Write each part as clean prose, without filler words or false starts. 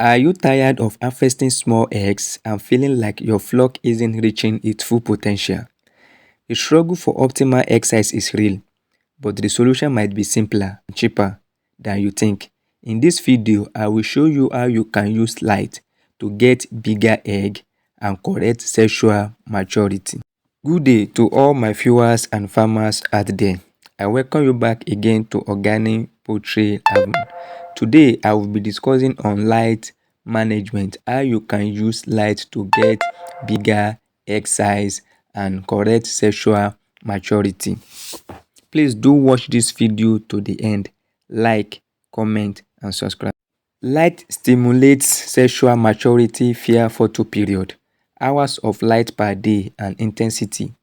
Are you tired of harvesting small eggs and feeling like your flock isn't reaching its full potential? The struggle for optimal egg size is real, but the solution might be simpler and cheaper than you think. In this video, I will show you how you can use light to get bigger egg and correct sexual maturity. Good day to all my viewers and farmers out there. I welcome you back again to Organic Poultry Haven. Today, I will be discussing on light management, how you can use light to get bigger egg size and correct sexual maturity. Please do watch this video to the end. Like, comment, and subscribe. Light stimulates sexual maturity via photo period, hours of light per day, and intensity.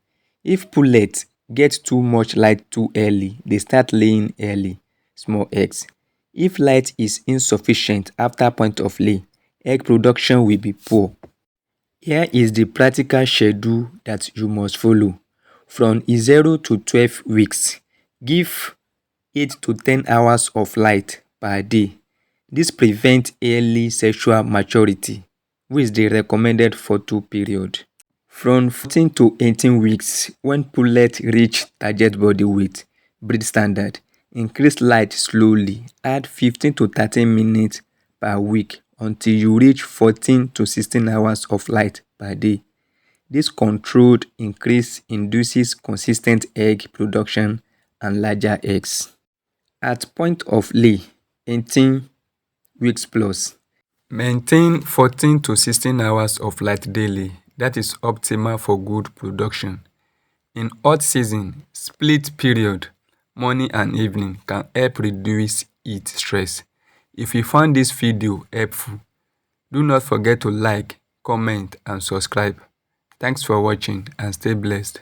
If pullets get too much light too early, they start laying early, small eggs. If light is insufficient after point of lay, egg production will be poor. Here is the practical schedule that you must follow. From 0 to 12 weeks, give 8 to 10 hours of light per day. This prevents early sexual maturity, which is the recommended photo period. From 14 to 18 weeks, when pullets reach target body weight, breed standard, increase light slowly, add 15 to 30 minutes per week until you reach 14 to 16 hours of light per day. This controlled increase induces consistent egg production and larger eggs. At point of lay, 18 weeks plus, maintain 14 to 16 hours of light daily. That is optimal for good production. In hot season, split period, morning and evening, can help reduce heat stress. If you found this video helpful, do not forget to like, comment, and subscribe. Thanks for watching and stay blessed.